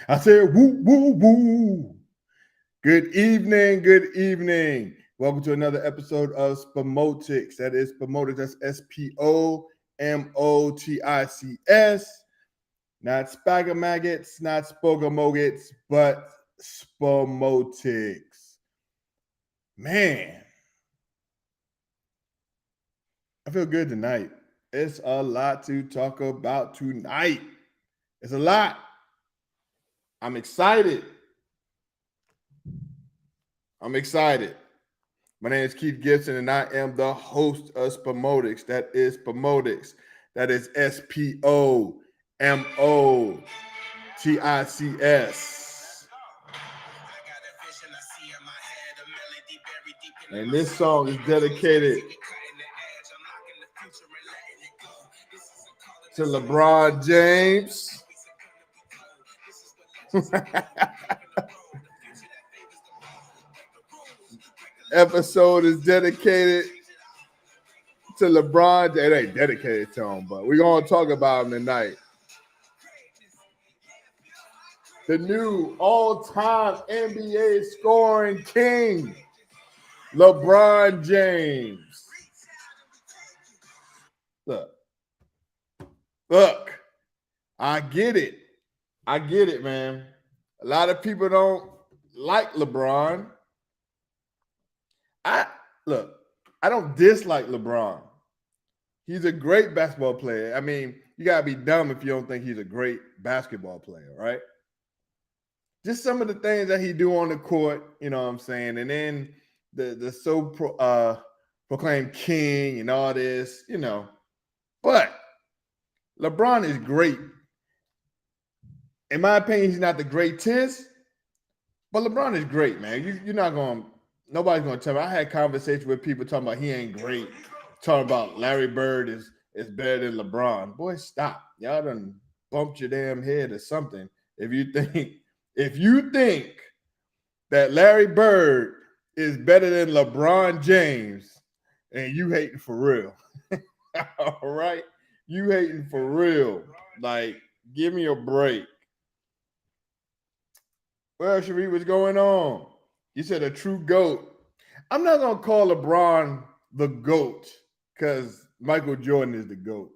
I said, woo, woo, woo. Good evening. Good evening. Welcome to another episode of Spomotics. That is Spomotics. That's Spomotics. Not Spagamaggets, not Spogamogets, but Spomotics. Man, I feel good tonight. It's a lot to talk about tonight. It's a lot. I'm excited. My name is Keith Gibson, and I am the host of Spomotics. That is Spomotics. That is Spomotics. And this song is dedicated to LeBron James. Episode is dedicated to LeBron. It ain't dedicated to him, but we're going to talk about him tonight. The new all-time NBA scoring king, LeBron James. Look, I get it, man. A lot of people don't like LeBron. I don't dislike LeBron. He's a great basketball player. I mean, you gotta be dumb if you don't think he's a great basketball player, right? Just some of the things that he do on the court, you know what I'm saying? And then the proclaimed king and all this, you know. But LeBron is great. In my opinion, he's not the greatest, but LeBron is great, man. You're not going to nobody's gonna tell me. I had conversations with people talking about he ain't great, talking about Larry Bird is better than LeBron. Boy, stop. Y'all done bumped your damn head or something. If you think that Larry Bird is better than LeBron James, and you hating for real. All right? You hating for real. Like, give me a break. Well, Sheree, what's going on? You said a true GOAT. I'm not going to call LeBron the GOAT because Michael Jordan is the GOAT,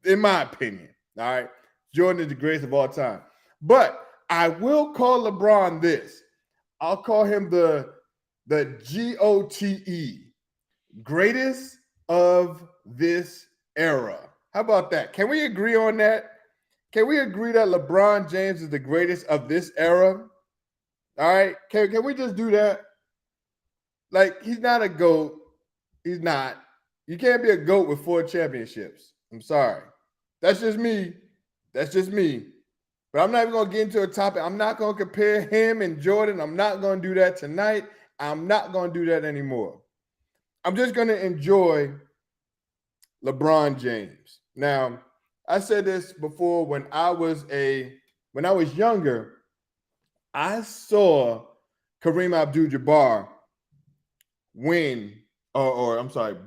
in my opinion. All right. Jordan is the greatest of all time. But I will call LeBron this. I'll call him the GOTE, greatest of this era. How about that? Can we agree on that? Can we agree that LeBron James is the greatest of this era? All right. Can we just do that? Like, he's not a GOAT. He's not. You can't be a GOAT with 4 championships. I'm sorry. That's just me. But I'm not even going to get into a topic. I'm not going to compare him and Jordan. I'm not going to do that tonight. I'm not going to do that anymore. I'm just going to enjoy LeBron James. Now, I said this before when I was younger, I saw Kareem Abdul-Jabbar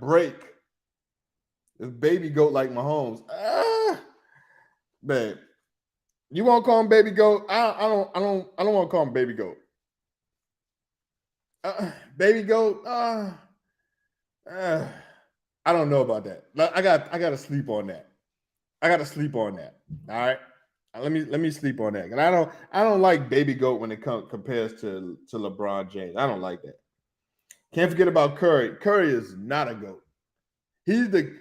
break this baby goat like Mahomes. Babe, you want to call him baby goat? I don't want to call him baby goat. Baby goat. I don't know about that. I got to sleep on that. All right. Let me sleep on that. And I don't like baby goat when it compares to LeBron James. I don't like that. Can't forget about Curry. Curry is not a GOAT. He's the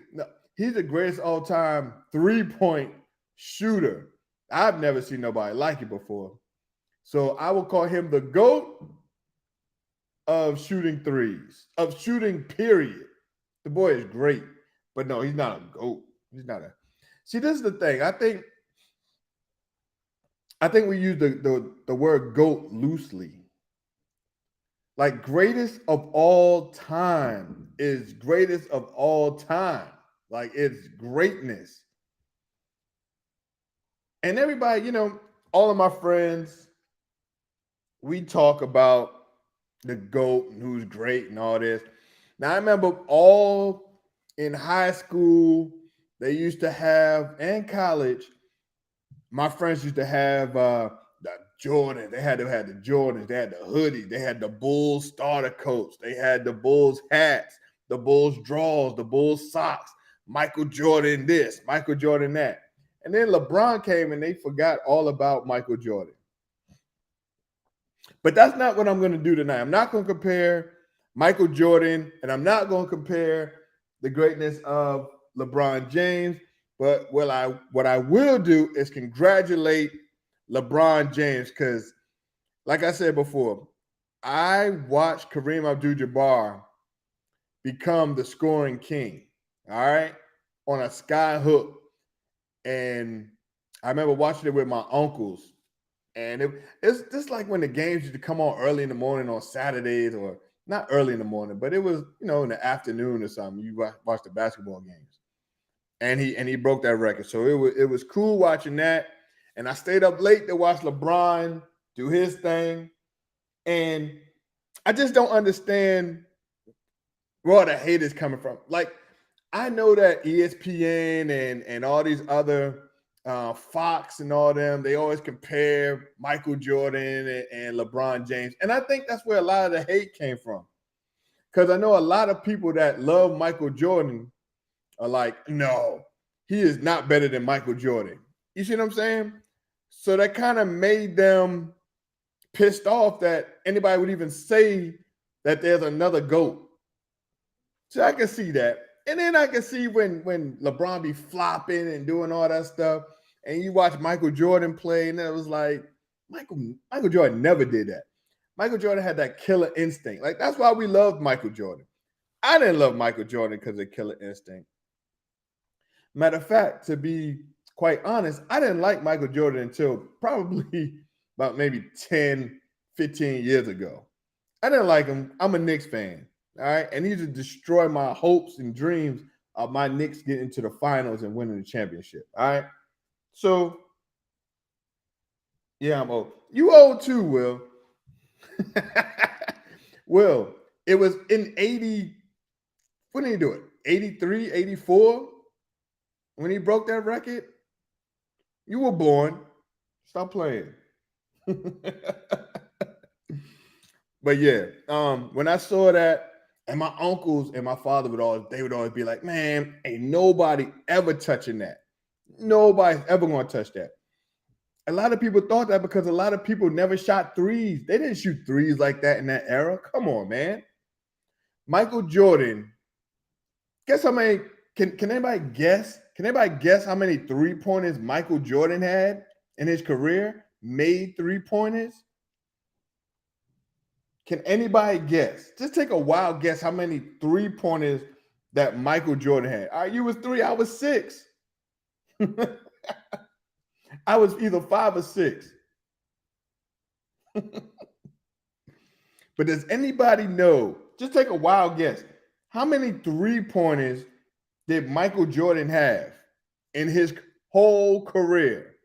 greatest all-time 3-point shooter. I've never seen nobody like it before. So I will call him the GOAT of shooting threes, of shooting, period. The boy is great. But no, he's not a GOAT. He's not a. See, this is the thing. I think we use the word GOAT loosely. Like, greatest of all time is greatest of all time. Like, it's greatness. And everybody, all of my friends, we talk about the GOAT and who's great and all this. Now, I remember all in high school, they used to have, and college, my friends used to have the Jordan. They had the Jordans. They had the hoodie. They had the Bulls starter coats. They had the Bulls hats, the Bulls drawers, the Bulls socks. Michael Jordan this, Michael Jordan that. And then LeBron came and they forgot all about Michael Jordan. But that's not what I'm going to do tonight. I'm not going to compare Michael Jordan, and I'm not going to compare the greatness of LeBron James. But what I will do is congratulate LeBron James, because, like I said before, I watched Kareem Abdul-Jabbar become the scoring king, all right, on a sky hook. And I remember watching it with my uncles. And it's just like when the games used to come on early in the morning on Saturdays, or not early in the morning, but it was, in the afternoon or something. You watch the basketball games. And he broke that record. So it was cool watching that. And I stayed up late to watch LeBron do his thing. And I just don't understand where all the hate is coming from. Like, I know that ESPN and all these other Fox and all them, they always compare Michael Jordan and LeBron James. And I think that's where a lot of the hate came from. Because I know a lot of people that love Michael Jordan are like, no, he is not better than Michael Jordan. You see what I'm saying? So that kind of made them pissed off that anybody would even say that there's another GOAT. So I can see that. And then I can see when LeBron be flopping and doing all that stuff, and you watch Michael Jordan play, and it was like, Michael Jordan never did that. Michael Jordan had that killer instinct. Like, that's why we loved Michael Jordan. I didn't love Michael Jordan because of killer instinct. Matter of fact, to be quite honest, I didn't like Michael Jordan until probably about maybe 10, 15 years ago. I didn't like him. I'm a Knicks fan. All right. And he used to destroy my hopes and dreams of my Knicks getting to the finals and winning the championship. All right. So, yeah, I'm old. You old too, Will. Will, it was in 80. When did he do it? 83, 84? When he broke that record? You were born. Stop playing. But yeah, when I saw that, and my uncles and my father would always be like, man, ain't nobody ever touching that. Nobody's ever going to touch that. A lot of people thought that because a lot of people never shot threes. They didn't shoot threes like that in that era. Come on, man. Michael Jordan, guess how many, can anybody guess? Can anybody guess how many three-pointers Michael Jordan had in his career? Made three-pointers? Can anybody guess? Just take a wild guess how many three-pointers that Michael Jordan had. All right, you was 3, I was 6. I was either 5 or 6. But does anybody know? Just take a wild guess. How many three-pointers did Michael Jordan have in his whole career?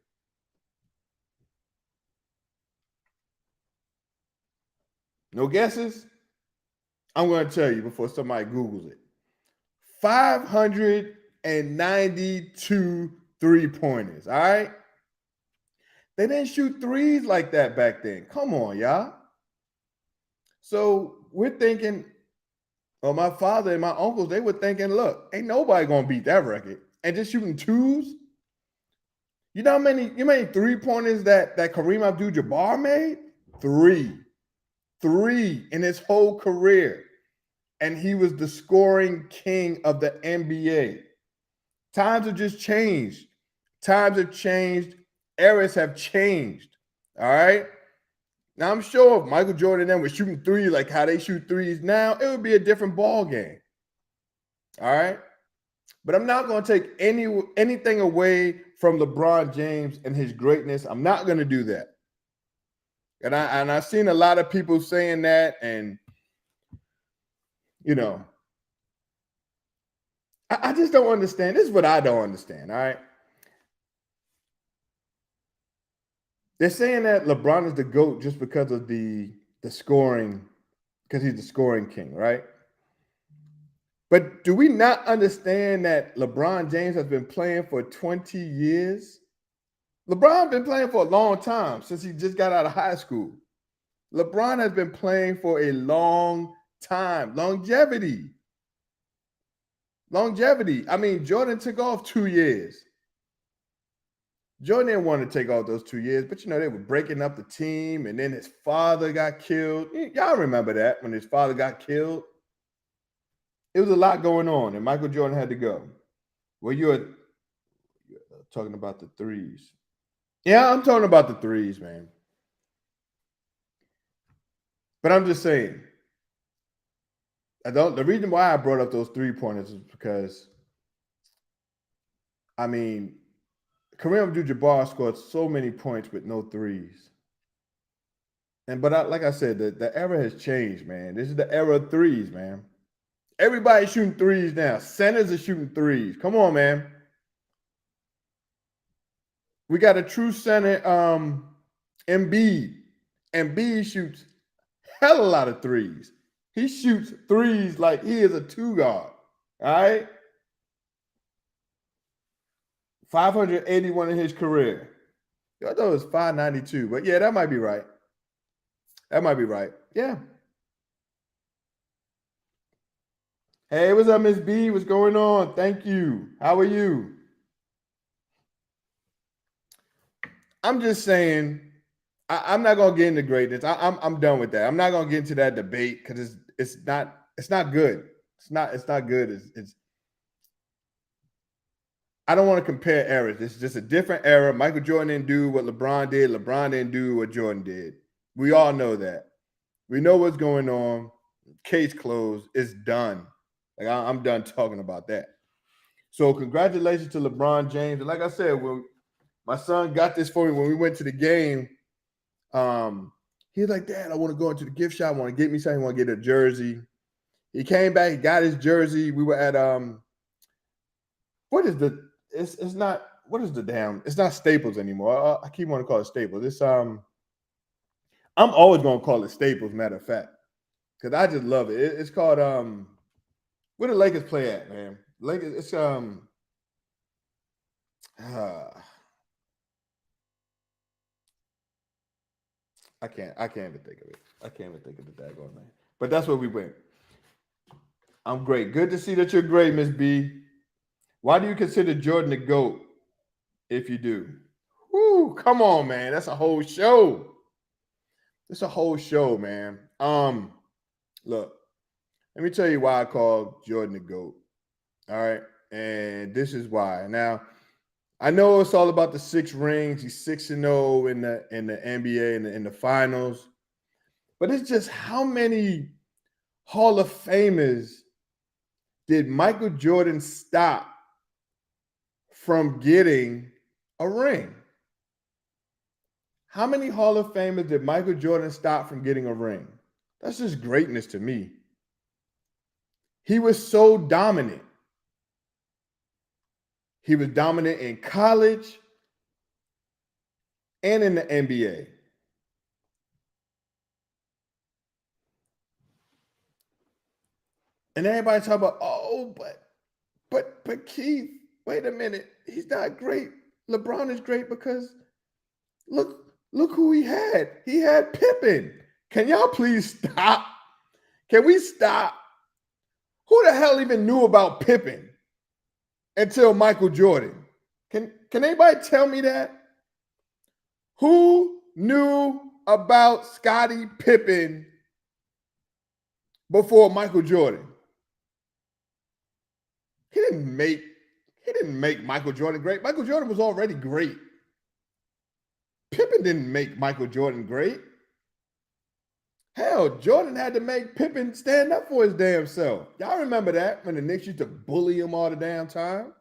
No guesses? I'm going to tell you before somebody Googles it. 592 three-pointers, all right? They didn't shoot threes like that back then. Come on, y'all. So we're thinking, well, my father and my uncles, they were thinking, look, ain't nobody going to beat that record. And just shooting twos? You know how many three-pointers that Kareem Abdul-Jabbar made? 3 in his whole career. And he was the scoring king of the NBA. Times have just changed. Times have changed. Eras have changed. All right. Now, I'm sure if Michael Jordan and them were shooting threes like how they shoot threes now, it would be a different ball game. All right. But I'm not going to take anything away from LeBron James and his greatness. I'm not going to do that. And I've seen a lot of people saying that, and I just don't understand. This is what I don't understand. All right. They're saying that LeBron is the GOAT just because of the scoring, because he's the scoring king, right? But do we not understand that LeBron James has been playing for 20 years? LeBron been playing for a long time since he just got out of high school. LeBron has been playing for a long time. Longevity. I mean, Jordan took off 2 years. Jordan didn't want to take off those 2 years, but they were breaking up the team, and then his father got killed. Y'all remember that when his father got killed? It was a lot going on, and Michael Jordan had to go. Well, you're talking about the threes. Yeah, I'm talking about the threes, man. But I'm just saying, the reason why I brought up those 3-pointers is because, I mean, Kareem Abdul-Jabbar scored so many points with no threes. But like I said, the era has changed, man. This is the era of threes, man. Everybody's shooting threes now. Centers are shooting threes. Come on, man. We got a true center, Embiid. Embiid shoots hell a lot of threes. He shoots threes like he is a 2-guard. All right? 581 in his career. I thought it was 592, but yeah, that might be right. Yeah. Hey, what's up, Miss B? What's going on? Thank you. How are you? I'm just saying, I'm not gonna get into greatness. I'm done with that. I'm not gonna get into that debate because it's not good. It's not good. It's I don't want to compare eras. It's just a different era. Michael Jordan didn't do what LeBron did. LeBron didn't do what Jordan did. We all know that. We know what's going on. Case closed. It's done. Like I'm done talking about that. So congratulations to LeBron James. And like I said, when my son got this for me when we went to the game, he was like, Dad, I want to go into the gift shop. I want to get me something. I want to get a jersey. He came back. He got his jersey. We were at it's not Staples anymore. I keep wanting to call it Staples. It's I'm always gonna call it Staples, matter of fact, because I just love it. It's called where the Lakers play at, man. Lakers, it's I can't even think of it. I can't even think of the daggone name. But that's where we went. I'm great. Good to see that you're great, Miss B. Why do you consider Jordan the GOAT? If you do. Woo, come on, man. That's a whole show. It's a whole show, man. Look, let me tell you why I call Jordan the GOAT. All right. And this is why. Now, I know it's all about the 6 rings. He's 6-0 in the NBA and in the finals. But it's just how many Hall of Famers did Michael Jordan stop from getting a ring? How many Hall of Famers did Michael Jordan stop from getting a ring? That's just greatness to me. He was so dominant. He was dominant in college and in the NBA. And everybody talk about, oh, but Keith, wait a minute. He's not great. LeBron is great because look who he had. He had Pippen. Can y'all please stop? Can we stop? Who the hell even knew about Pippen until Michael Jordan? Can anybody tell me that? Who knew about Scottie Pippen before Michael Jordan? He didn't make Michael Jordan great. Michael Jordan was already great. Pippen didn't make Michael Jordan great. Hell, Jordan had to make Pippen stand up for his damn self. Y'all remember that when the Knicks used to bully him all the damn time?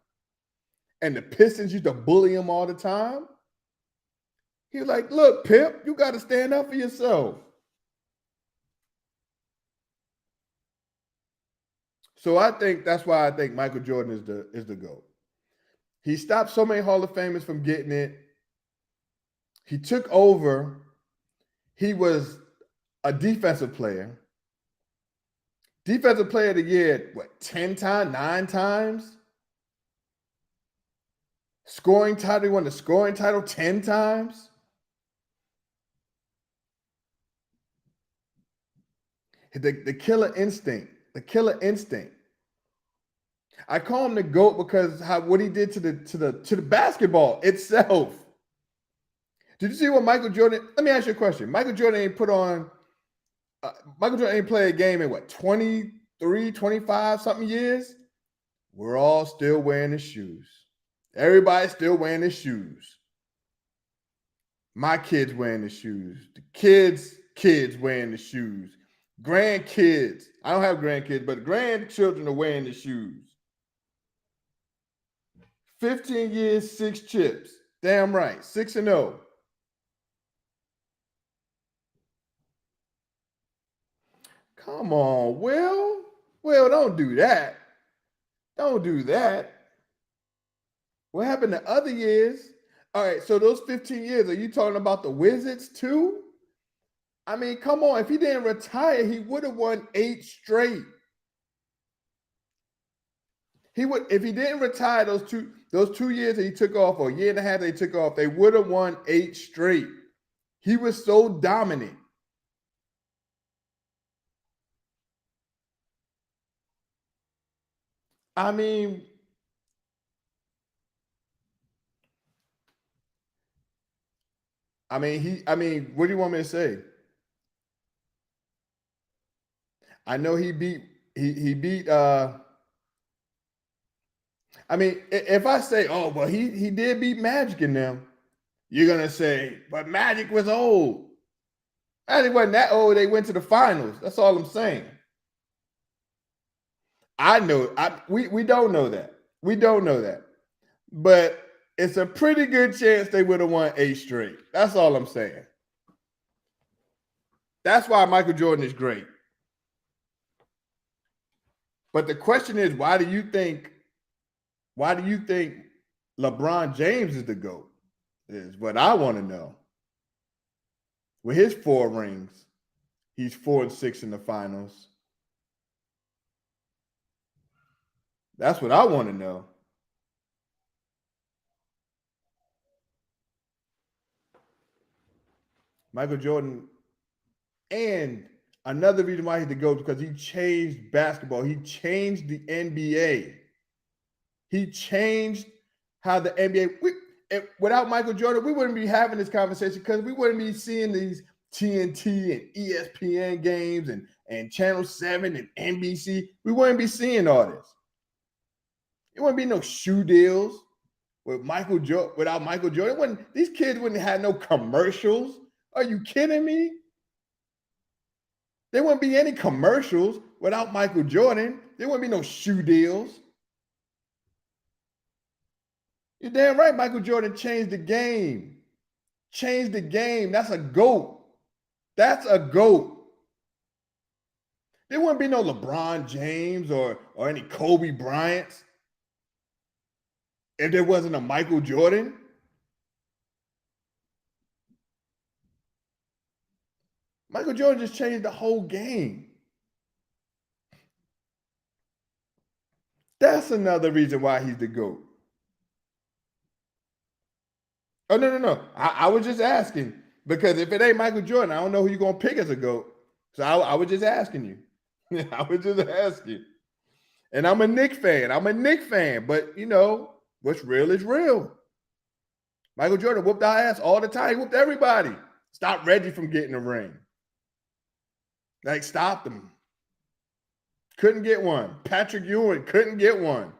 And the Pistons used to bully him all the time? He was like, look, Pip, you got to stand up for yourself. So I think that's why I think Michael Jordan is the GOAT. He stopped so many Hall of Famers from getting it. He took over. He was a defensive player. Defensive player of the year, 10 times, 9 times? Scoring title, he won the scoring title 10 times. The killer instinct. The killer instinct. I call him the GOAT because what he did to the basketball itself. Did you see what Michael Jordan? Let me ask you a question. Michael Jordan ain't played a game in what, 23, 25 something years? We're all still wearing his shoes. Everybody's still wearing his shoes. My kids wearing the shoes. The kids wearing the shoes. Grandkids. I don't have grandkids, but grandchildren are wearing the shoes. 15 years, 6 chips. Damn right. 6-0. Come on, Will. Will, don't do that. Don't do that. What happened the other years? All right, so those 15 years, are you talking about the Wizards too? I mean, come on. If he didn't retire, he would have won 8 straight. If he didn't retire those two years that he took off, or a year and a half that he took off, they would have won 8 straight. He was so dominant. I mean, what do you want me to say? I know he beat if I say, oh, well, he did beat Magic in them, you're gonna say, but Magic was old. Magic wasn't that old. They went to the finals. That's all I'm saying. I know. We don't know that. We don't know that. But it's a pretty good chance they would have won 8 straight. That's all I'm saying. That's why Michael Jordan is great. But the question is, why do you think LeBron James is the GOAT? Is what I want to know. With his 4 rings, he's 4-6 in the finals. That's what I want to know. Michael Jordan, and another reason why he's the GOAT, because he changed basketball. He changed the NBA. He changed how the NBA. Without Michael Jordan, we wouldn't be having this conversation, because we wouldn't be seeing these TNT and ESPN games and Channel 7 and NBC. We wouldn't be seeing all this. It wouldn't be no shoe deals with Michael Jordan. Without Michael Jordan, these kids wouldn't have no commercials. Are you kidding me? There wouldn't be any commercials without Michael Jordan. There wouldn't be no shoe deals. You're damn right. Michael Jordan changed the game. Changed the game. That's a GOAT. That's a GOAT. There wouldn't be no LeBron James or any Kobe Bryants if there wasn't a Michael Jordan. Michael Jordan just changed the whole game. That's another reason why he's the GOAT. Oh, no. I was just asking, because if it ain't Michael Jordan, I don't know who you're going to pick as a GOAT. So I was just asking you. I was just asking. And I'm a Knicks fan. But, what's real is real. Michael Jordan whooped our ass all the time. He whooped everybody. Stopped Reggie from getting a ring. Stopped him. Couldn't get one. Patrick Ewing couldn't get one.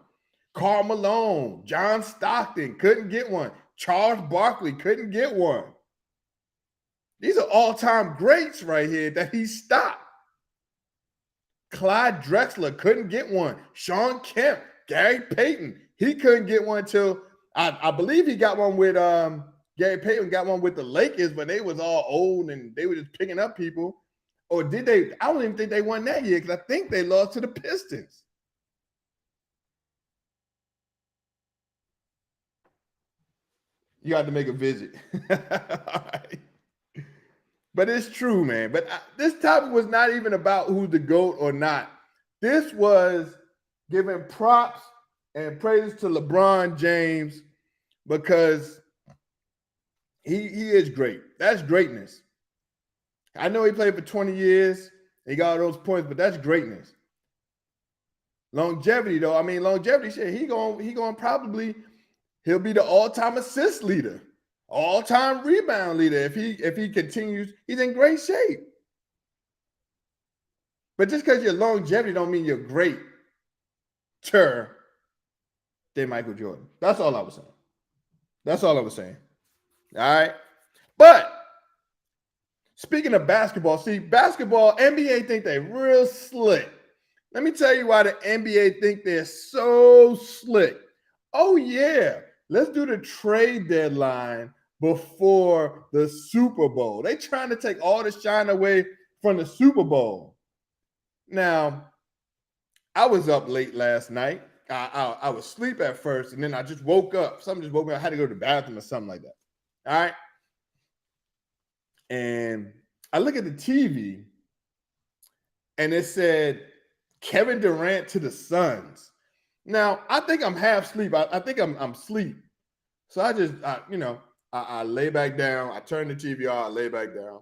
Karl Malone, John Stockton couldn't get one. Charles Barkley couldn't get one. These are all-time greats right here that he stopped. Clyde Drexler couldn't get one. Sean Kemp, Gary Payton, he couldn't get one until I believe he got one with Gary Payton got one with the Lakers, but they was all old and they were just picking up people. Or did they? I don't even think they won that year, because I think they lost to the Pistons. You got to make a visit. All right. But it's true, man. But this topic was not even about who's the GOAT or not. This was giving props and praises to LeBron James because he is great. That's greatness. I know he played for 20 years. He got all those points, but that's greatness. Longevity, though. I mean, longevity shit. He'll be the all-time assist leader, all-time rebound leader if he continues. He's in great shape. But just because your longevity don't mean you're greater than Michael Jordan. That's all I was saying. That's all I was saying. All right. But speaking of basketball, basketball, NBA think they real slick. Let me tell you why the NBA think they're so slick. Oh, yeah. Let's do the trade deadline before the Super Bowl. They trying to take all the shine away from the Super Bowl. Now, I was up late last night. I was asleep at first, and then I just woke up. Something just woke me up. I had to go to the bathroom or something like that. All right. And I look at the TV, and it said Kevin Durant to the Suns. Now, I think I'm half asleep. I think I'm asleep. So I lay back down. I turn the TV off. I lay back down.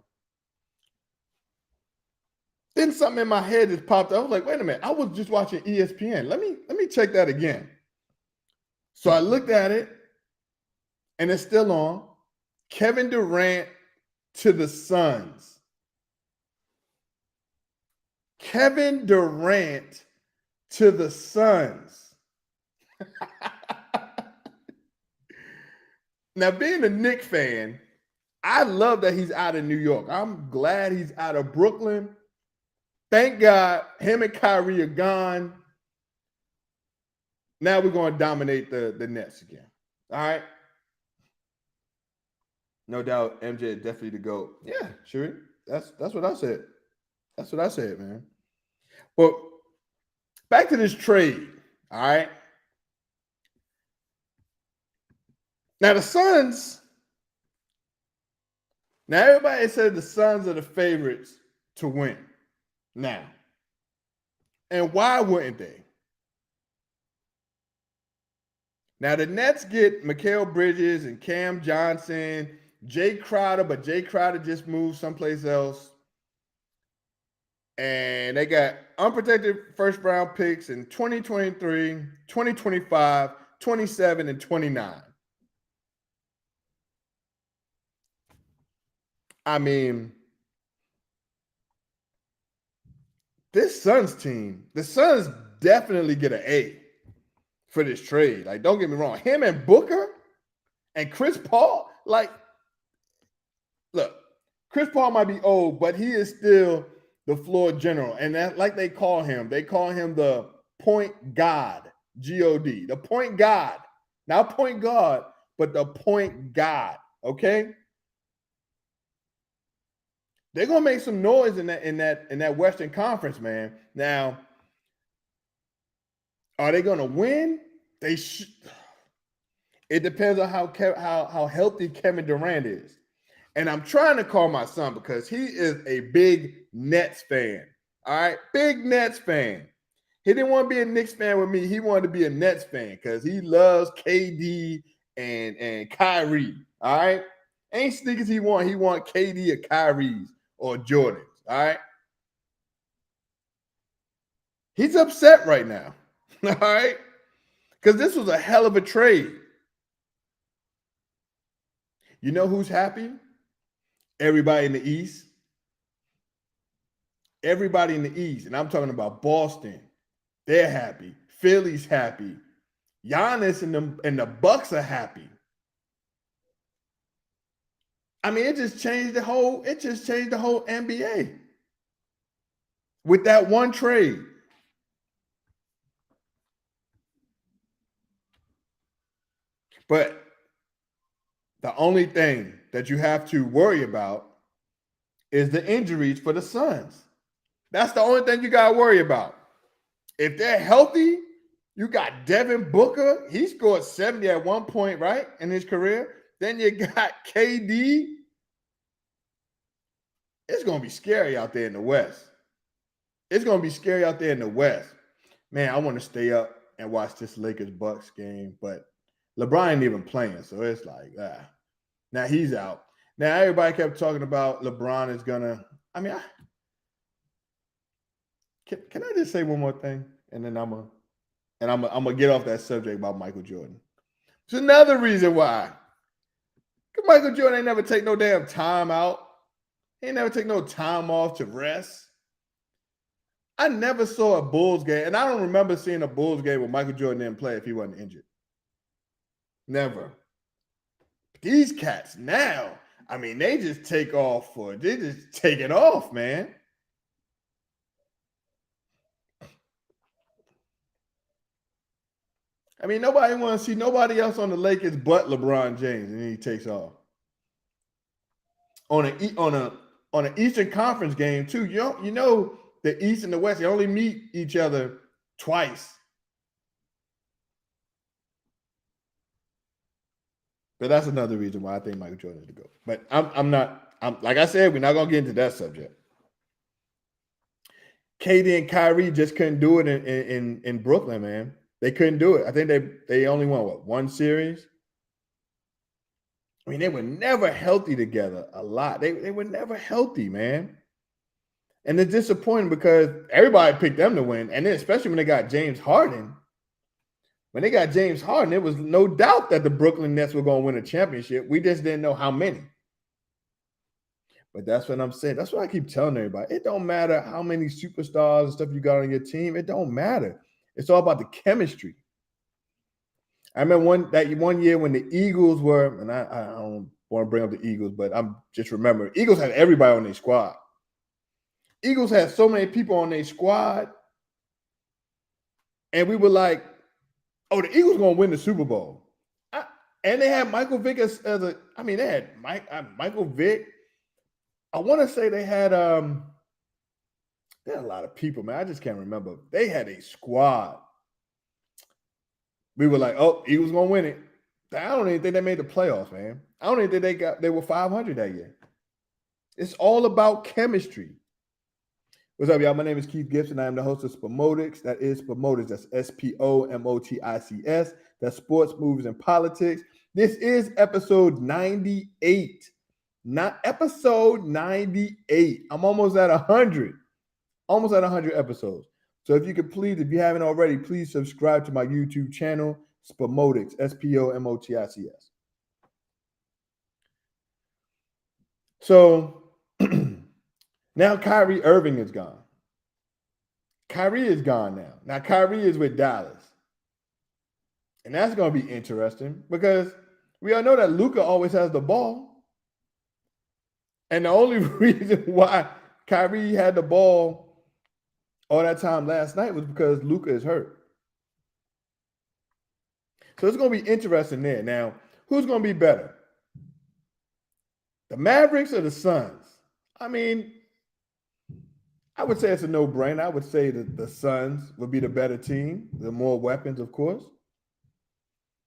Then something in my head just popped up. I was like, wait a minute. I was just watching ESPN. Let me check that again. So I looked at it, and it's still on. Kevin Durant to the Suns. Kevin Durant to the Suns. Now, being a Knicks fan, I love that he's out of New York. I'm glad he's out of Brooklyn. Thank God him and Kyrie are gone. Now we're going to dominate the Nets again. All right? No doubt MJ is definitely the GOAT. Yeah, sure. That's what I said. That's what I said, man. But back to this trade, all right? Now the Suns, now everybody said the Suns are the favorites to win now. And why wouldn't they? Now the Nets get Mikal Bridges and Cam Johnson, Jay Crowder, but Jay Crowder just moved someplace else. And they got unprotected first round picks in 2023, 2025, 27, and 29. I mean, this Suns team, the Suns definitely get an A for this trade. Like, don't get me wrong. Him and Booker and Chris Paul, like, look, Chris Paul might be old, but he is still the floor general. And that, like they call him the point god, G-O-D, the point god. Not point guard, but the point god, okay? They're gonna make some noise in that Western Conference, man. Now, are they gonna win? They should. It depends on how healthy Kevin Durant is. And I'm trying to call my son because he is a big Nets fan. All right, big Nets fan. He didn't want to be a Knicks fan with me. He wanted to be a Nets fan because he loves KD and Kyrie. All right, ain't sneakers he want. He want KD or Kyrie's or Jordans. All right, he's upset right now. All right, because this was a hell of a trade. You know who's happy? Everybody in the East. Everybody in the East, and I'm talking about Boston. They're happy. Philly's happy. Giannis and the Bucks are happy. I mean, it just changed the whole NBA with that one trade. But the only thing that you have to worry about is the injuries for the Suns. That's the only thing you got to worry about. If they're healthy, you got Devin Booker. He scored 70 at one point, right, in his career. Then you got KD. It's going to be scary out there in the West. It's going to be scary out there in the West. Man, I want to stay up and watch this Lakers-Bucks game, but LeBron ain't even playing, so it's like, now he's out. Now everybody kept talking about LeBron is gonna. I mean, can I just say one more thing, and then I'm gonna get off that subject about Michael Jordan. It's another reason why. Michael Jordan ain't never take no damn time out. He ain't never take no time off to rest. I never saw a Bulls game, and I don't remember seeing a Bulls game where Michael Jordan didn't play if he wasn't injured. Never. These cats now, I mean, they just take it off, man. I mean, nobody want to see nobody else on the Lakers but LeBron James, and then he takes off. On an Eastern Conference game too. You know the East and the West, they only meet each other twice. But that's another reason why I think Michael Jordan is the GOAT. But I'm like I said, we're not gonna get into that subject. KD and Kyrie just couldn't do it in Brooklyn, man. They couldn't do it. I think they only won one series. I mean, they were never healthy together a lot. They were never healthy, man. And it's disappointing because everybody picked them to win. And then especially when they got James Harden. When they got James Harden, there was no doubt that the Brooklyn Nets were going to win a championship. We just didn't know how many. But that's what I'm saying. That's what I keep telling everybody. It don't matter how many superstars and stuff you got on your team. It don't matter. It's all about the chemistry. I remember one year when the Eagles were, and I don't want to bring up the Eagles, but I'm just remembering. Eagles had everybody on their squad. Eagles had so many people on their squad, and we were like, oh, the Eagles going to win the Super Bowl. And they had Michael Vick they had Michael Vick. I want to say they had a lot of people, man. I just can't remember. They had a squad. We were like, oh, Eagles going to win it. I don't even think they made the playoffs, man. I don't even think they were 500 that year. It's all about chemistry. What's up, y'all? My name is Keith Gibson. I am the host of Spomotics. That is Spomotics. That's Spomotics. That's sports, movies, and politics. This is episode 98. Not episode 98. I'm almost at 100. Almost at 100 episodes. So if you could please, if you haven't already, please subscribe to my YouTube channel, Spomotics, Spomotics. So now Kyrie Irving is gone. Kyrie is gone now. Now Kyrie is with Dallas. And that's going to be interesting because we all know that Luka always has the ball. And the only reason why Kyrie had the ball all that time last night was because Luka is hurt. So it's going to be interesting there. Now, who's going to be better? The Mavericks or the Suns? I mean, I would say it's a no-brainer. I would say that the Suns would be the better team. The more weapons, of course.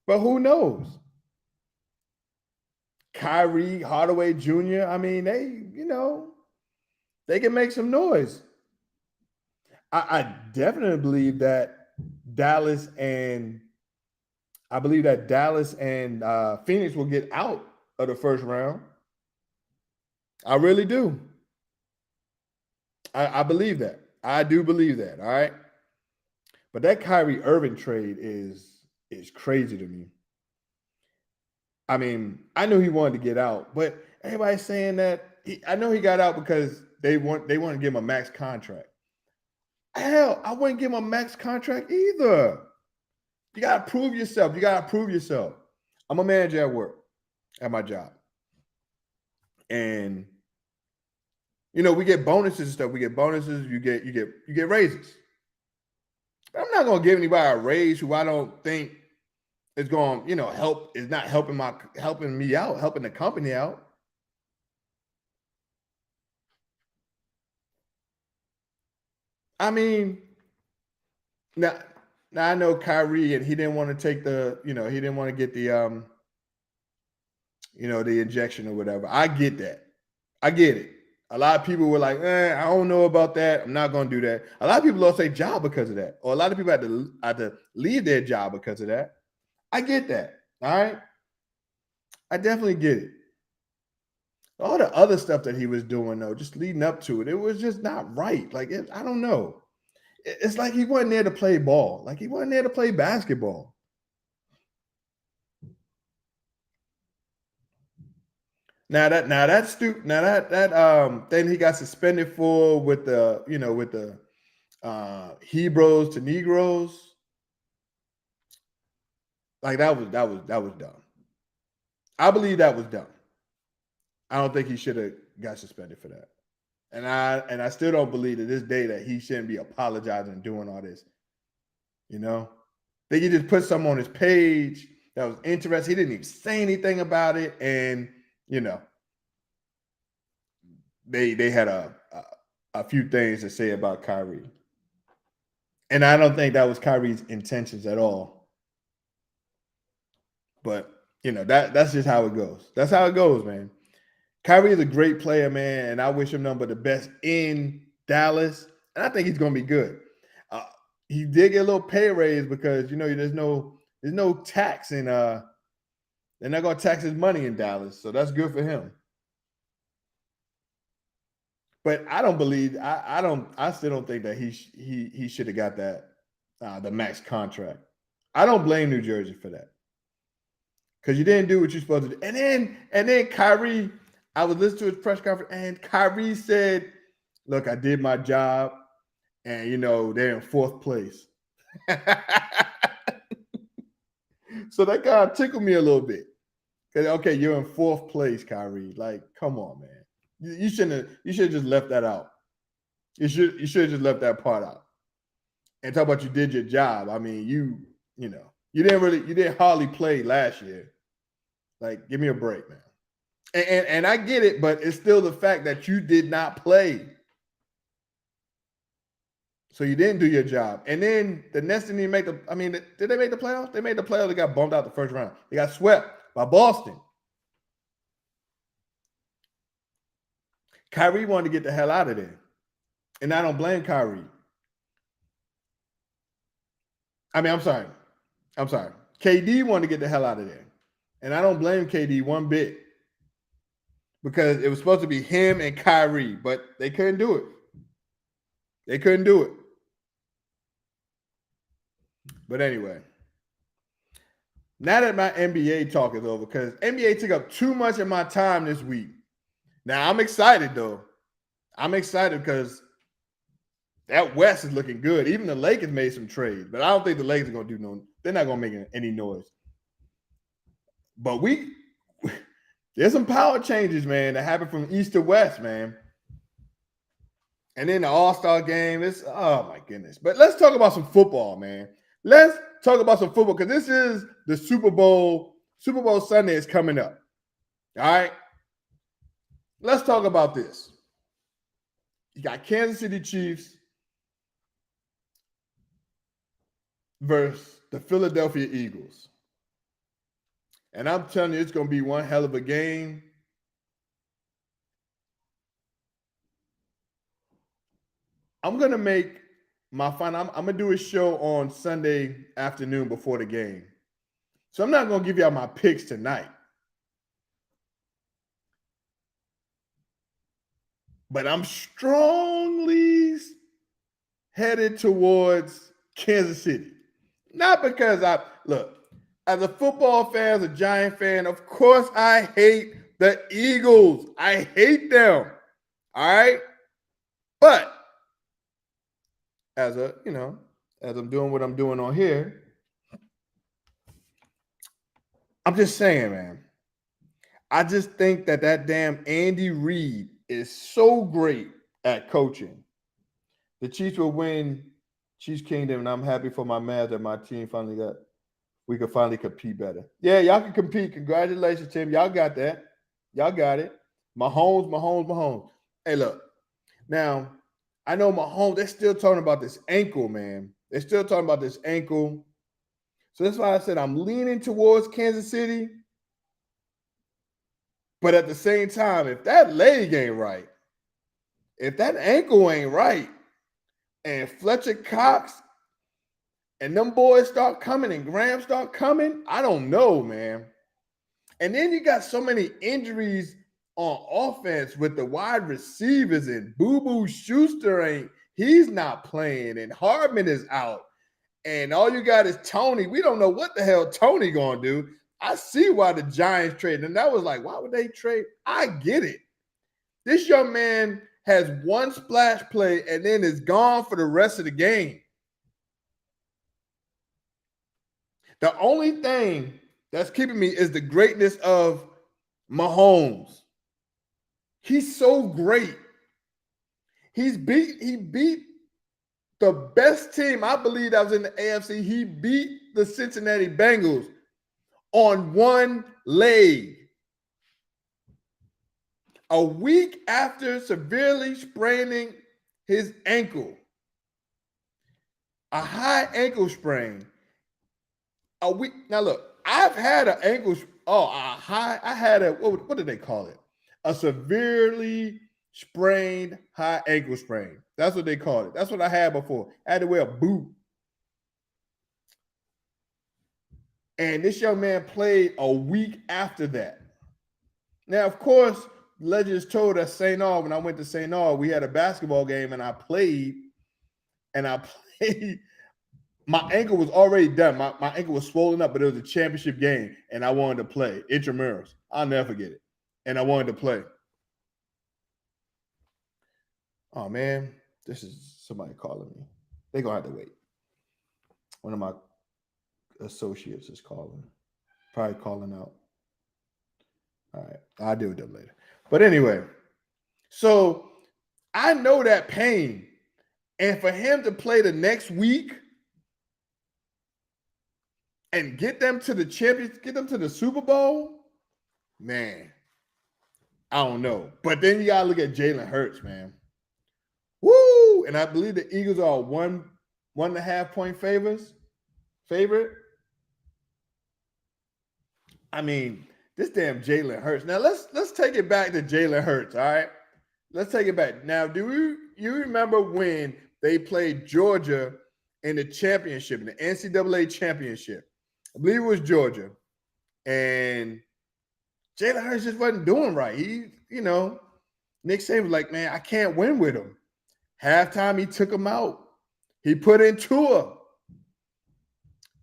But who knows? Kyrie, Hardaway Jr., I mean, they can make some noise. I definitely believe that Dallas and Phoenix will get out of the first round. I really do. I believe that. I do believe that. All right. But that Kyrie Irving trade is crazy to me. I mean, I knew he wanted to get out, but everybody's saying that I know he got out because they want to give him a max contract. Hell, I wouldn't give him a max contract either. You got to prove yourself. I'm a manager at work, at my job. And we get bonuses and stuff. We get bonuses, you get raises. But I'm not going to give anybody a raise who I don't think is going, help, is not helping me out, helping the company out. I mean, now I know Kyrie, and he didn't want to take he didn't want to get the the injection or whatever. I get that. I get it. A lot of people were like, I don't know about that. I'm not going to do that. A lot of people lost their job because of that. Or a lot of people had to leave their job because of that. I get that. All right. I definitely get it. All the other stuff that he was doing, though, just leading up to it, it was just not right. Like, I don't know. It's like he wasn't there to play ball. Like, he wasn't there to play basketball. Now that thing he got suspended for with the Hebrews to Negroes, like that was dumb. I believe that was dumb. I don't think he should have got suspended for that. And I still don't believe to this day that he shouldn't be apologizing and doing all this. You know, they could just put something on his page that was interesting. He didn't even say anything about it, and you know, they had a few things to say about Kyrie, and I don't think that was Kyrie's intentions at all. But that's just how it goes. That's how it goes, man. Kyrie is a great player, man, and I wish him nothing but the best in Dallas. And I think he's going to be good. Uh, he did get a little pay raise because there's no tax in they're not going to tax his money in Dallas, so that's good for him. But I don't believe I still don't think that he should have got that the max contract. I don't blame New Jersey for that because you didn't do what you're supposed to do. And then Kyrie, I was listening to his press conference, and Kyrie said, "Look, I did my job, and they're in fourth place." So that kind of tickled me a little bit. Okay, you're in fourth place, Kyrie. Like, come on, man. You shouldn't have. You should have just left that out. You should have just left that part out. And talk about you did your job. I mean, you didn't hardly play last year. Like, give me a break, man. And I get it, but it's still the fact that you did not play. So you didn't do your job. And then the next thing did they make the playoffs? They made the playoffs. They got bumped out the first round. They got swept by Boston. Kyrie wanted to get the hell out of there. And I don't blame Kyrie. I'm sorry. KD wanted to get the hell out of there. And I don't blame KD one bit. Because it was supposed to be him and Kyrie, but they couldn't do it. They couldn't do it. But anyway, now that my NBA talk is over, because NBA took up too much of my time this week. Now I'm excited though. I'm excited because that West is looking good. Even the Lakers made some trades, but I don't think the Lakers are going to do they're not going to make any noise. But there's some power changes, man, that happen from East to West, man. And then the All-Star game, oh my goodness. But let's talk about some football, man. Let's talk about some football because this is the Super Bowl. Super Bowl Sunday is coming up. All right. Let's talk about this. You got Kansas City Chiefs versus the Philadelphia Eagles. And I'm telling you, it's going to be one hell of a game. I'm going to make my final. I'm going to do a show on Sunday afternoon before the game. So I'm not going to give y'all my picks tonight. But I'm strongly headed towards Kansas City. Not because as a football fan, as a Giant fan, of course I hate the Eagles. I hate them. All right? But as I'm doing what I'm doing on here, I'm just saying, man. I just think that damn Andy Reid is so great at coaching. The Chiefs will win Chiefs Kingdom, and I'm happy for my man that my team we could finally compete better. Yeah, y'all can compete. Congratulations, Tim. Y'all got that. Y'all got it. Mahomes. Hey, look. Now, I know Mahomes, they're still talking about this ankle, man. They're still talking about this ankle. So that's why I said I'm leaning towards Kansas City. But at the same time, if that leg ain't right, if that ankle ain't right, and Fletcher Cox and them boys start coming and Graham start coming, I don't know, man. And then you got so many injuries on offense with the wide receivers, and Boo Boo Schuster he's not playing, and Hardman is out. And all you got is Tony. We don't know what the hell Tony gonna do. I see why the Giants traded. And that was like, why would they trade? I get it. This young man has one splash play and then is gone for the rest of the game. The only thing that's keeping me is the greatness of Mahomes. He's so great. He beat the best team, I believe, that was in the AFC. He beat the Cincinnati Bengals on one leg. A week after severely spraining his ankle. A high ankle sprain. A week. Now look, I've had an ankle. I had a, what did they call it? A severely sprained high ankle sprain. That's what they called it. That's what I had before. I had to wear a boot. And this young man played a week after that. Now, of course, legends told us St. Aug, when I went to St. Aug, we had a basketball game and I played. My ankle was already done. My ankle was swollen up, but it was a championship game, and I wanted to play intramurals. I'll never forget it. And I wanted to play. Oh, man, this is somebody calling me. They're going to have to wait. One of my associates is calling. Probably calling out. All right, I'll deal with them later. But anyway, so I know that pain. And for him to play the next week and get them to the champions, get them to the Super Bowl, man, I don't know. But then you got to look at Jalen Hurts, man. Woo! And I believe the Eagles are 1.5 point favorite. I mean, this damn Jalen Hurts. Now let's take it back to Jalen Hurts. All right, let's take it back. Now, you remember when they played Georgia in the championship, in the NCAA championship? I believe it was Georgia, and Jalen Hurts just wasn't doing right. Nick Saban was like, man, I can't win with him. Halftime, he took him out. He put in Tua.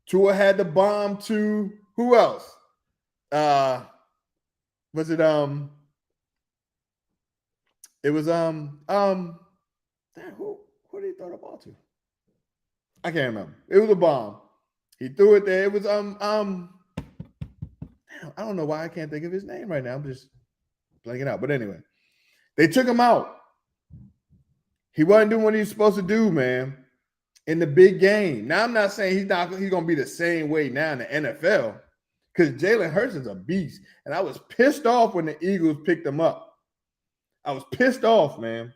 Tua had the bomb to who else? Was it it was who did he throw the ball to? I can't remember. It was a bomb. He threw it there. It was damn, I don't know why I can't think of his name right now. I'm just blanking out. But anyway, they took him out. He wasn't doing what he was supposed to do, man, in the big game. Now I'm not saying he's gonna be the same way now in the NFL, because Jalen Hurts is a beast. And I was pissed off when the Eagles picked him up. I was pissed off, man.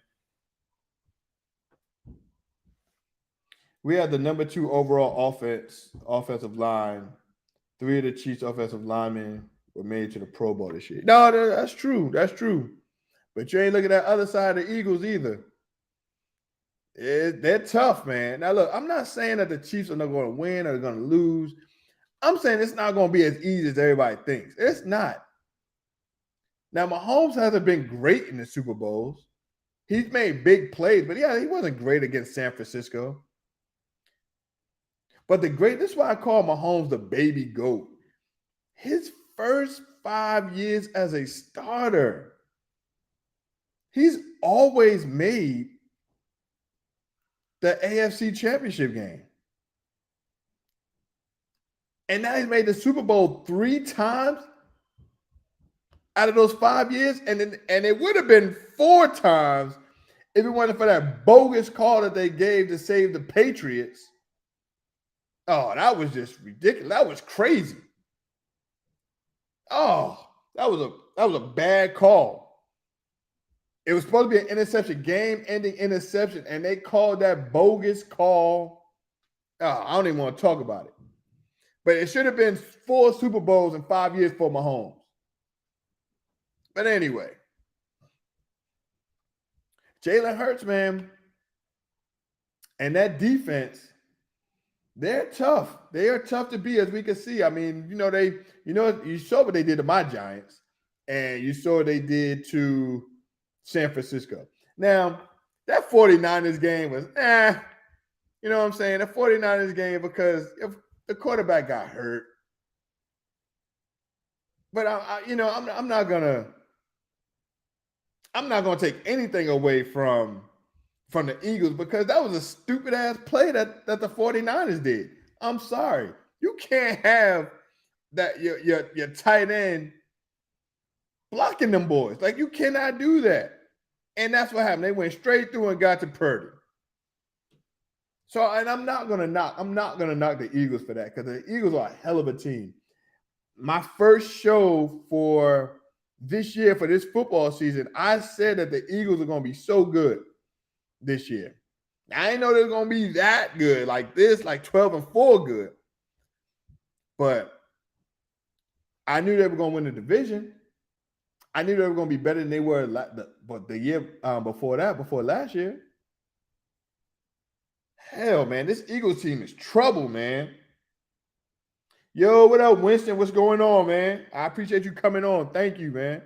We had the number 2 overall offensive line. 3 of the Chiefs' offensive linemen were made to the Pro Bowl this year. No, that's true. That's true. But you ain't looking at the other side of the Eagles either. They're tough, man. Now, look, I'm not saying that the Chiefs are not going to win or they're going to lose. I'm saying it's not going to be as easy as everybody thinks. It's not. Now, Mahomes hasn't been great in the Super Bowls. He's made big plays, but yeah, he wasn't great against San Francisco. But this is why I call Mahomes the baby GOAT. His first 5 years as a starter, he's always made the AFC Championship game. And now he's made the Super Bowl 3 times out of those 5 years. And it would have been 4 times if it wasn't for that bogus call that they gave to save the Patriots. Oh, that was just ridiculous. That was crazy. Oh, that was a bad call. It was supposed to be an interception, game-ending interception, and they called that bogus call. Oh, I don't even want to talk about it. But it should have been 4 Super Bowls in 5 years for Mahomes. But anyway, Jalen Hurts, man, and that defense, They're tough. They are tough to beat, as we can see. I mean, you saw what they did to my Giants, and you saw what they did to San Francisco. Now, that 49ers game was, you know what I'm saying? The 49ers game, because if the quarterback got hurt. But I'm not gonna take anything away from the Eagles, because that was a stupid ass play that the 49ers did. I'm sorry. You can't have that your tight end blocking them boys. Like, you cannot do that. And that's what happened. They went straight through and got to Purdy. So, and I'm not gonna knock the Eagles for that, because the Eagles are a hell of a team. My first show for this year, for this football season, I said that the Eagles are gonna be so good this year. I didn't know they're gonna be that good, like this, like 12-4 good. But I knew they were gonna win the division. I knew they were gonna be better than they were the year before last year. Hell, man, this Eagles team is trouble, man. Yo, what up, Winston? What's going on, man? I appreciate you coming on. Thank you, man.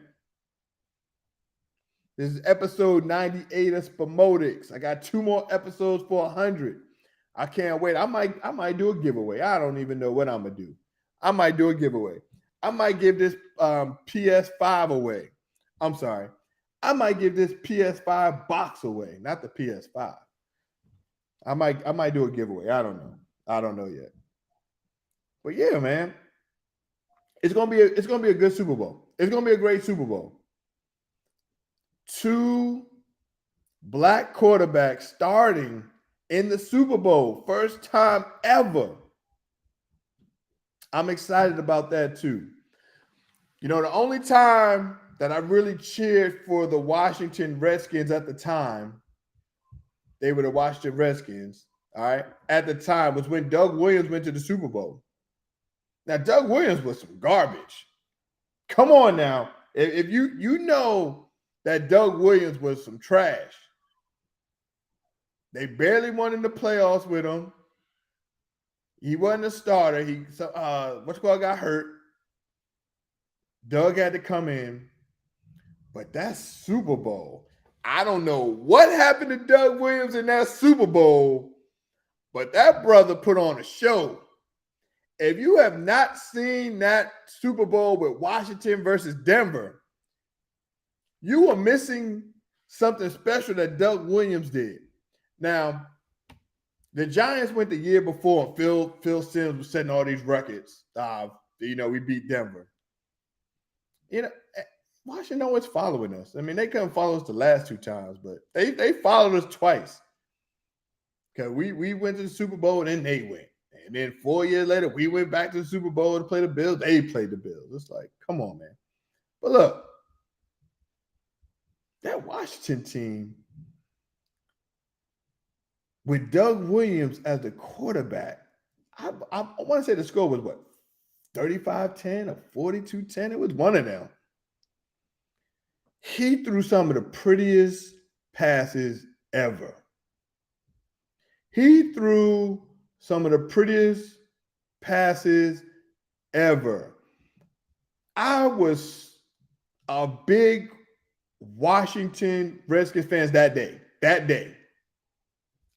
This is episode 98 of Spomotics. I got 2 more episodes for 100. I can't wait. I might do a giveaway. I don't even know what I'm gonna do. I might do a giveaway. I might give this PS5 away. I'm sorry. I might give this PS5 box away, not the PS5. I might do a giveaway. I don't know yet. But yeah, man, it's gonna be a good Super Bowl. It's gonna be a great Super Bowl. 2 black quarterbacks starting in the Super Bowl, first time ever. I'm excited about that too. You know, the only time that I really cheered for the Washington Redskins at the time, they were the Washington Redskins, all right, at the time, was when Doug Williams went to the Super Bowl. Now, Doug Williams was some garbage. Come on now. If you know that Doug Williams was some trash. They barely won in the playoffs with him. He wasn't a starter. Got hurt. Doug had to come in. But that Super Bowl, I don't know what happened to Doug Williams in that Super Bowl, but that brother put on a show. If you have not seen that Super Bowl with Washington versus Denver, you are missing something special that Doug Williams did. Now, the Giants went the year before, and Phil Simms was setting all these records. We beat Denver. Washington always following us. I mean, they couldn't follow us the last 2 times, but they followed us twice. Because we went to the Super Bowl and then they went. And then 4 years later, we went back to the Super Bowl to play the Bills. They played the Bills. It's like, come on, man. But look, that Washington team with Doug Williams as the quarterback, I want to say the score was what, 35-10 or 42-10? It was one of them. He threw some of the prettiest passes ever. He threw some of the prettiest passes ever. I was a big Washington Redskins fans that day.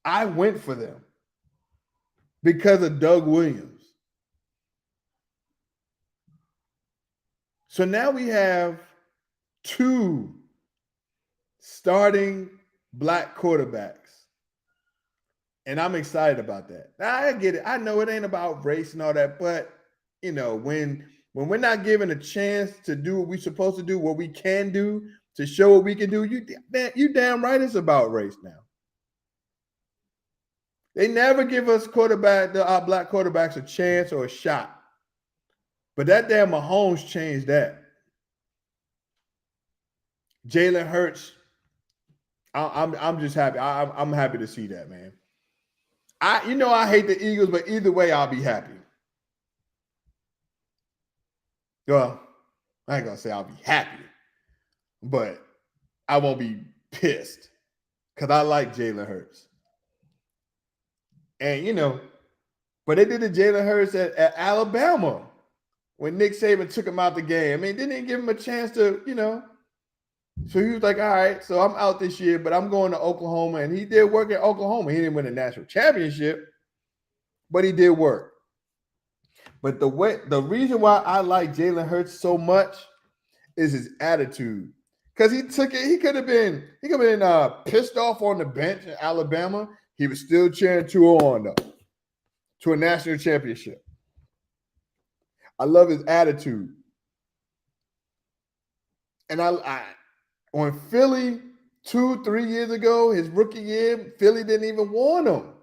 I went for them because of Doug Williams. So now we have 2 starting black quarterbacks. And I'm excited about that. Now, I get it. I know it ain't about race and all that, but when we're not given a chance to do what we're supposed to do, what we can do, to show what we can do, you damn right it's about race now. They never give us our black quarterbacks a chance or a shot. But that damn Mahomes changed that. Jalen Hurts, I'm just happy. I'm happy to see that, man. I hate the Eagles, but either way, I'll be happy. Well, I ain't gonna say I'll be happy, but I won't be pissed because I like Jalen Hurts. And But they did the Jalen Hurts at Alabama when Nick Saban took him out the game. I mean, didn't even give him a chance to, So he was like, all right, so I'm out this year, but I'm going to Oklahoma. And he did work at Oklahoma. He didn't win a national championship, but he did work. But the reason why I like Jalen Hurts so much is his attitude. Because he took it, he could have been pissed off on the bench in Alabama. He was still cheering 2-on though, to a national championship. I love his attitude. And I on Philly 2-3 years ago, his rookie year, Philly didn't even want him.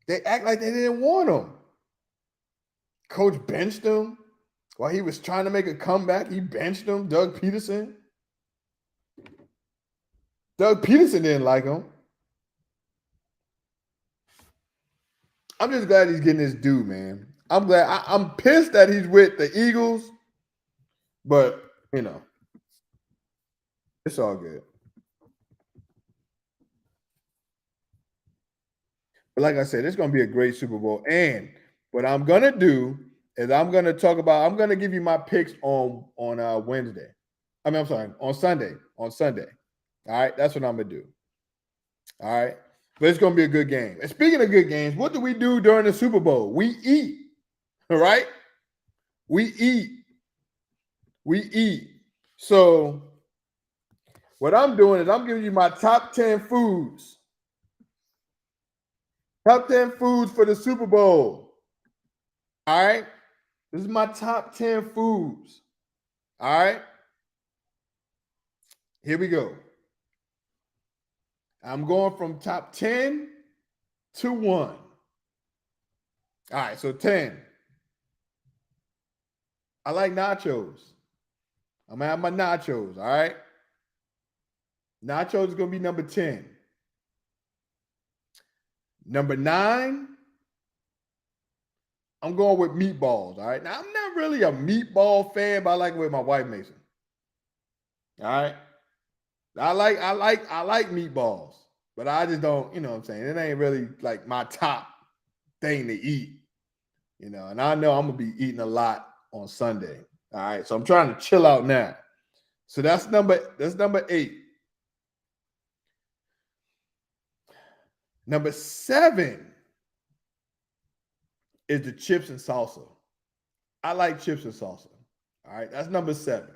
They act like they didn't want him. Coach benched him while he was trying to make a comeback. He benched him, Doug Peterson. Doug Peterson didn't like him. I'm just glad he's getting his due, man. I'm glad. I'm pissed that he's with the Eagles, but, it's all good. But like I said, it's going to be a great Super Bowl. And what I'm going to do is I'm going to give you my picks on Wednesday. I'm sorry, on Sunday. All right, that's what I'm going to do. All right, but it's going to be a good game. And speaking of good games, what do we do during the Super Bowl? We eat, all right? We eat. So what I'm doing is I'm giving you my top 10 foods. Top 10 foods for the Super Bowl. All right? This is my top 10 foods. All right? Here we go. I'm going from top 10 to 1. All right, so 10. I like nachos. I'm going to have my nachos, all right? Nachos is going to be number 10. Number 9, I'm going with meatballs, all right? Now, I'm not really a meatball fan, but I like the way my wife makes them. All right? I like meatballs, but I just don't, you know what I'm saying? It ain't really like my top thing to eat, and I know I'm going to be eating a lot on Sunday. All right? So I'm trying to chill out now. So that's number 8. Number 7 is the chips and salsa. I like chips and salsa. All right, that's number 7.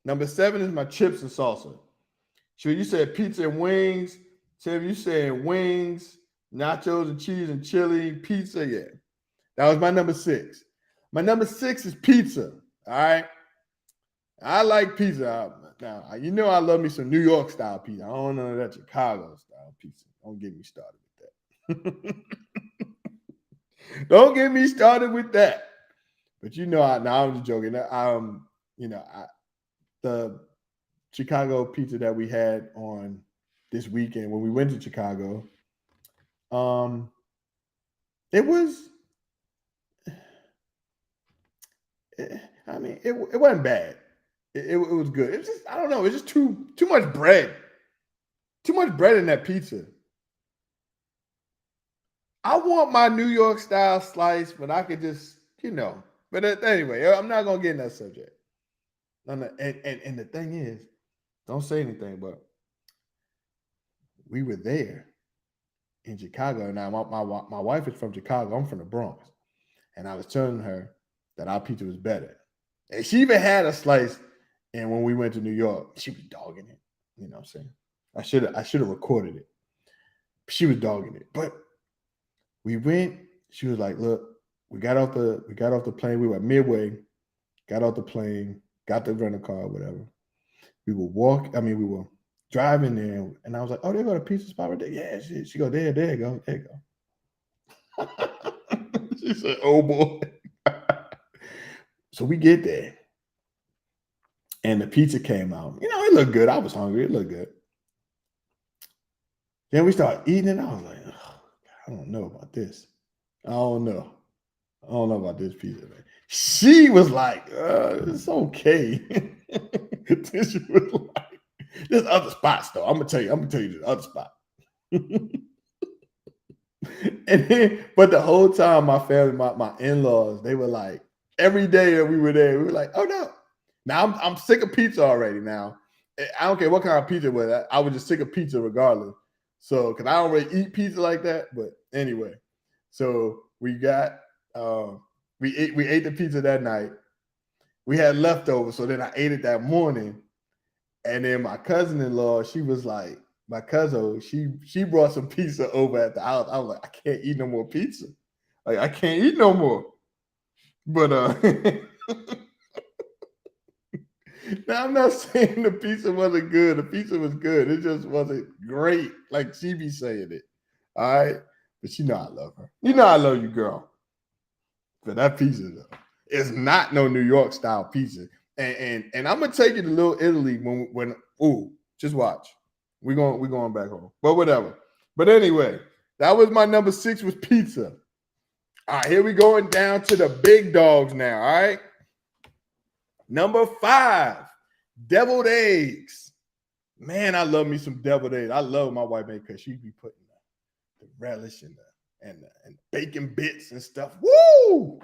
Number 7 is my chips and salsa. Sure, you said pizza and wings. Tim, you said wings, nachos and cheese and chili, pizza. Yeah, that was my number 6. My number 6 is pizza. All right, I like pizza. Now, I love me some New York style pizza. I don't know that Chicago style pizza. Don't get me started with that. Don't get me started with that. But I'm just joking. The Chicago pizza that we had on this weekend when we went to Chicago, it was. It wasn't bad. It was good. It's just, I don't know. It's just too much bread. Too much bread in that pizza. I want my New York style slice, but I could just, But anyway, I'm not gonna get in that subject. And the thing is, don't say anything, but we were there in Chicago. Now my wife is from Chicago. I'm from the Bronx, and I was telling her that our pizza was better. And she even had a slice. And when we went to New York, she was dogging it. You know what I'm saying? I should have recorded it. She was dogging it, but we went. She was like, "Look, we got off the plane. We were at Midway. Got off the plane. Got the rental car, whatever. We were driving there, and I was like, "Oh, they got a pizza spot right there." Yeah, she go there you go. She said, "Oh boy." So we get there, and the pizza came out. It looked good. I was hungry. It looked good. Then we started eating it. I was like, oh, I don't know about this. I don't know about this pizza, man. She was like, it's okay. She was like, There's other spots though. I'm gonna tell you the other spot. And then, but the whole time, my family, my in-laws, they were like, every day that we were there, we were like, oh no. Now I'm sick of pizza already. Now I don't care what kind of pizza it was. I was just sick of pizza regardless. So, because I don't really eat pizza like that. But anyway, so we got we ate the pizza that night. We had leftovers, so then I ate it that morning. And then my cousin-in-law, she was like, my cousin, she brought some pizza over at the house. I was like, I can't eat no more pizza. Like, I can't eat no more. But now I'm not saying the pizza wasn't good. The pizza was good. It just wasn't great, like she be saying it. All right. But you know I love her. You know I love you, girl. But that pizza though, it's not no New York style pizza. And I'm gonna take you to Little Italy when just watch. We're going back home. But whatever. But anyway, that was my number 6 was pizza. All right, here we going down to the big dogs now. All right. Number 5, deviled eggs. Man, I love me some deviled eggs. I love my wife make because she be putting the relish and bacon bits and stuff. Woo!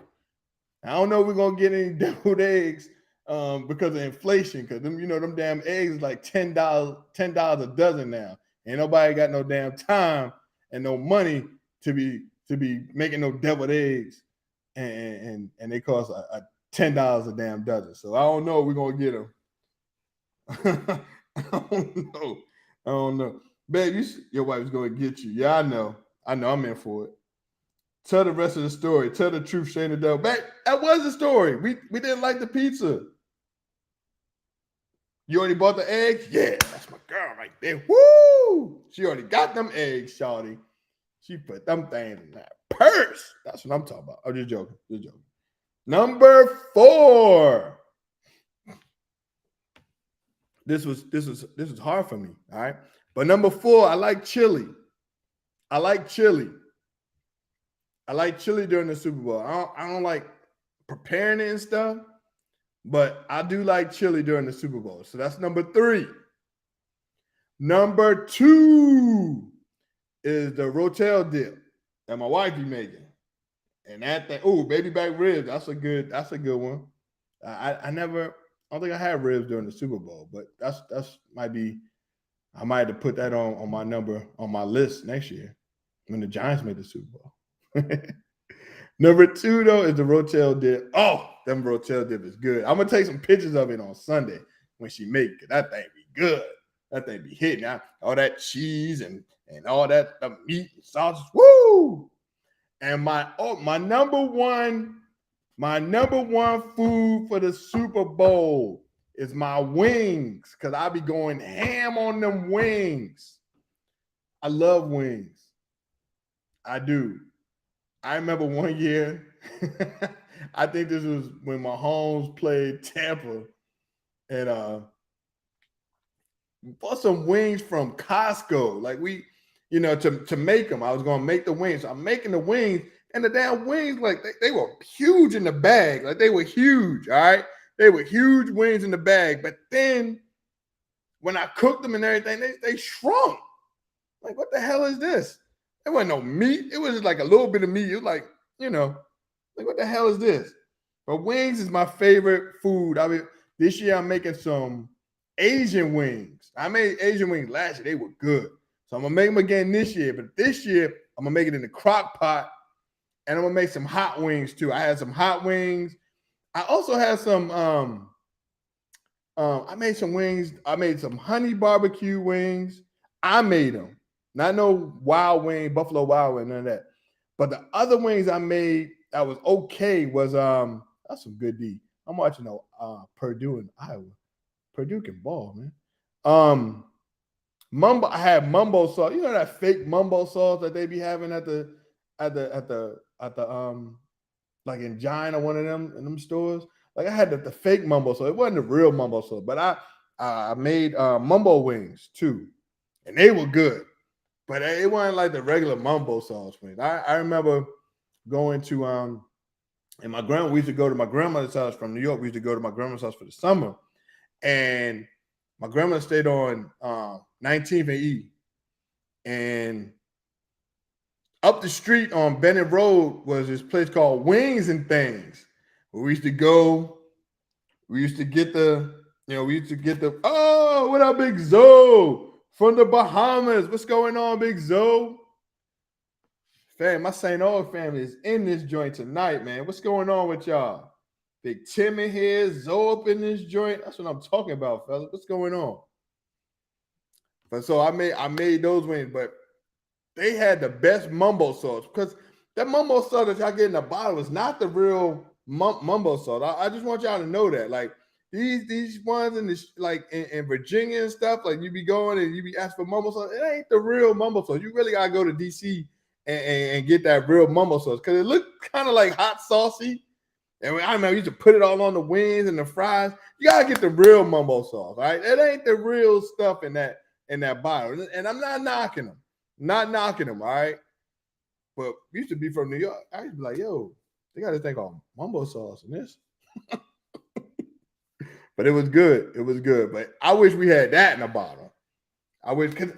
I don't know if we're gonna get any deviled eggs because of inflation. Because them damn eggs is like $10 a dozen now. Ain't nobody got no damn time and no money to be making no deviled eggs, and they cost a $10 a damn dozen. So I don't know if we're gonna get them. I don't know. Babe, your wife's gonna get you. Yeah, I know. I'm in for it. Tell the rest of the story. Tell the truth, Shane the devil. Babe, that was the story. We didn't like the pizza. You already bought the eggs? Yeah, that's my girl right there. Woo! She already got them eggs, shawty. She put them things in that purse. That's what I'm talking about. I'm just joking. Number 4. This was hard for me. All right. But number 4, I like chili. I like chili during the Super Bowl. I don't like preparing it and stuff, but I do like chili during the Super Bowl. So that's number 3. Number 2 is the Rotel dip that my wife be making. And that thing, baby back ribs. That's a good one. I don't think I had ribs during the Super Bowl, but that's might be. I might have to put that on my list next year when the Giants make the Super Bowl. Number 2 though is the Rotel dip. Oh, them Rotel dip is good. I'm gonna take some pictures of it on Sunday when she make it. That thing be good. That thing be hitting out all that cheese and all that meat and sausage. Woo! And my number one food for the Super Bowl is my wings, because I be going ham on them wings. I love wings. I do. I remember one year, I think this was when Mahomes played Tampa, and we bought some wings from Costco. Like to make them. I was going to make the wings. So I'm making the wings, and the damn wings, like they were huge in the bag. Like they were huge, all right? They were huge wings in the bag. But then when I cooked them and everything, they shrunk. Like, what the hell is this? There wasn't no meat. It was just like a little bit of meat. It was like, like, what the hell is this? But wings is my favorite food. I mean, this year I'm making some Asian wings. I made Asian wings last year. They were good. So I'm going to make them again this year. But this year, I'm going to make it in the crock pot. And I'm going to make some hot wings, too. I had some hot wings. I also had some, I made some wings. I made some honey barbecue wings. I made them. Not no wild wing, Buffalo Wild Wing, none of that. But the other wings I made that was okay was, that's some good D. I'm watching Purdue and Iowa. Purdue can ball, man. Mumbo, I had mumbo sauce. You know that fake mumbo sauce that they be having at the like in Giant or one of them in them stores. Like I had the fake mumbo sauce. It wasn't the real mumbo sauce, but I made mumbo wings too, and they were good. But it wasn't like the regular mumbo sauce wings. I remember going to and we used to go to my grandmother's house from New York. We used to go to my grandmother's house for the summer, and my grandma stayed on 19th and E. And up the street on Bennett Road was this place called Wings and Things, where we used to go. We used to get oh, what up, Big Zoe from the Bahamas? What's going on, Big Zoe? Fam, my St. Aug family is in this joint tonight, man. What's going on with y'all? Big Tim in here, Zoe up in this joint. That's what I'm talking about, fellas. What's going on? But so I made those wings, but they had the best mumbo sauce, because that mumbo sauce that y'all get in the bottle is not the real mumbo sauce. I just want y'all to know that. Like these ones in Virginia and stuff, like you be going and you be asking for mumbo sauce, it ain't the real mumbo sauce. You really gotta go to DC and get that real mumbo sauce, because it looked kind of like hot saucy. And I remember you used to put it all on the wings and the fries. You gotta get the real mumbo sauce, right? It ain't the real stuff in that bottle. And I'm not knocking them. Not knocking them, all right? But we used to be from New York. I used to be like, yo, they got this thing called mumbo sauce in this. But it was good. It was good. But I wish we had that in a bottle. Because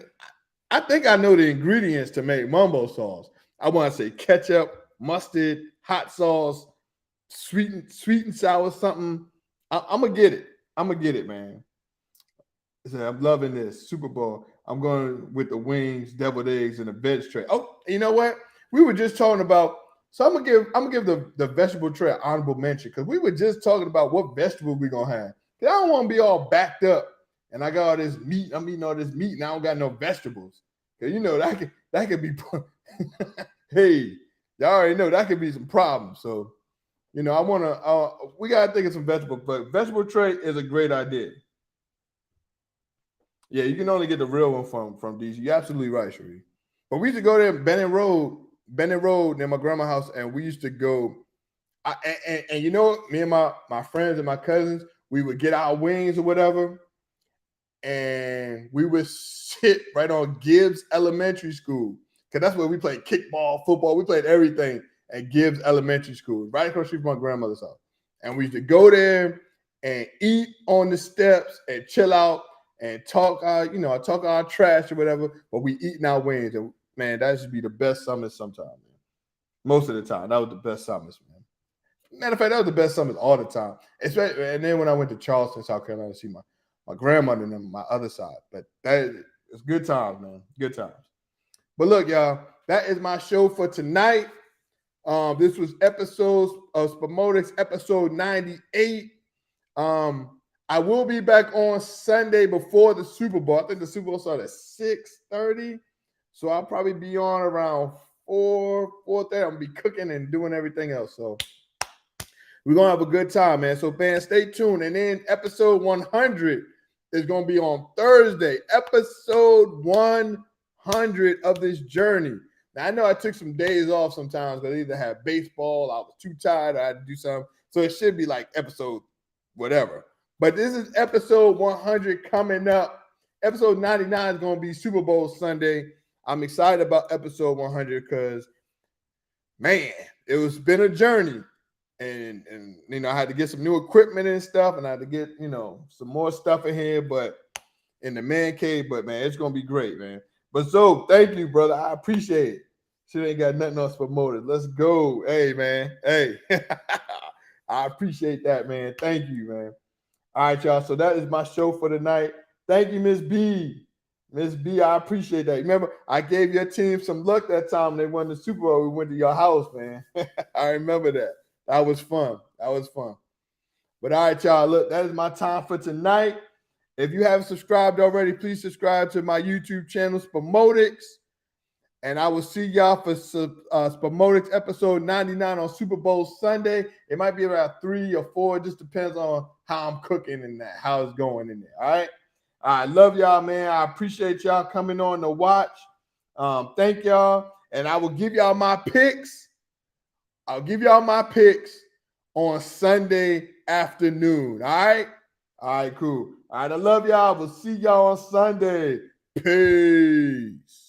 I think I know the ingredients to make mumbo sauce. I want to say ketchup, mustard, hot sauce, sweet and sour something. I'm going to get it. I'm going to get it, man. So I'm loving this Super Bowl. I'm going with the wings, deviled eggs, and the veg tray. Oh, you know what? We were just talking about. So I'm gonna give the vegetable tray an honorable mention, because we were just talking about what vegetable we're gonna have. I don't want to be all backed up and I got all this meat. I'm eating all this meat and I don't got no vegetables. Because you know that could be. Hey, y'all already know that could be some problems. So you know we gotta think of some vegetables. But vegetable tray is a great idea. Yeah, you can only get the real one from DC. You're absolutely right, Sheree. But we used to go there, Bennett Road near my grandma's house, and we used to go. And you know, me and my friends and my cousins, we would get our wings or whatever, and we would sit right on Gibbs Elementary School, because that's where we played kickball, football. We played everything at Gibbs Elementary School, right across the street from my grandmother's house. And we used to go there and eat on the steps and chill out and talk our trash or whatever, but we eating our wings. And man, that should be the best summers sometimes, man. Most of the time, that was the best summers, man. Matter of fact, that was the best summers all the time. Especially, and then when I went to Charleston, South Carolina, to see my grandmother and my other side. But it's good times, man. Good times. But look, y'all, that is my show for tonight. This was episodes of Spomotics, episode 98. I will be back on Sunday before the Super Bowl. I think the Super Bowl started at 6:30. So I'll probably be on around 4:30. I'm going to be cooking and doing everything else. So we're going to have a good time, man. So, fans, stay tuned. And then episode 100 is going to be on Thursday. Episode 100 of this journey. Now, I know I took some days off sometimes, but I either had baseball, I was too tired, I had to do something. So it should be like episode whatever. But this is episode 100 coming up. Episode 99 is going to be Super Bowl Sunday. I'm excited about episode 100 because, man, it's been a journey. And you know, I had to get some new equipment and stuff, and I had to get, you know, some more stuff in here, but in the man cave. But, man, it's going to be great, man. But so, thank you, brother. I appreciate it. Shit ain't got nothing else for motive. Let's go. Hey, man. Hey. I appreciate that, man. Thank you, man. All right, y'all. So that is my show for tonight. Thank you, Miss B. Miss B, I appreciate that. Remember, I gave your team some luck that time they won the Super Bowl. We went to your house, man. I remember that. That was fun. That was fun. But all right, y'all. Look, that is my time for tonight. If you haven't subscribed already, please subscribe to my YouTube channel, Spomotics. And I will see y'all for Spomotics episode 99 on Super Bowl Sunday. It might be around 3 or 4. It just depends on how I'm cooking and that, how it's going in there. All right. I love y'all, man. I appreciate y'all coming on to watch. Thank y'all. And I will give y'all my picks. I'll give y'all my picks on Sunday afternoon. All right. All right, cool. All right. I love y'all. We'll see y'all on Sunday. Peace.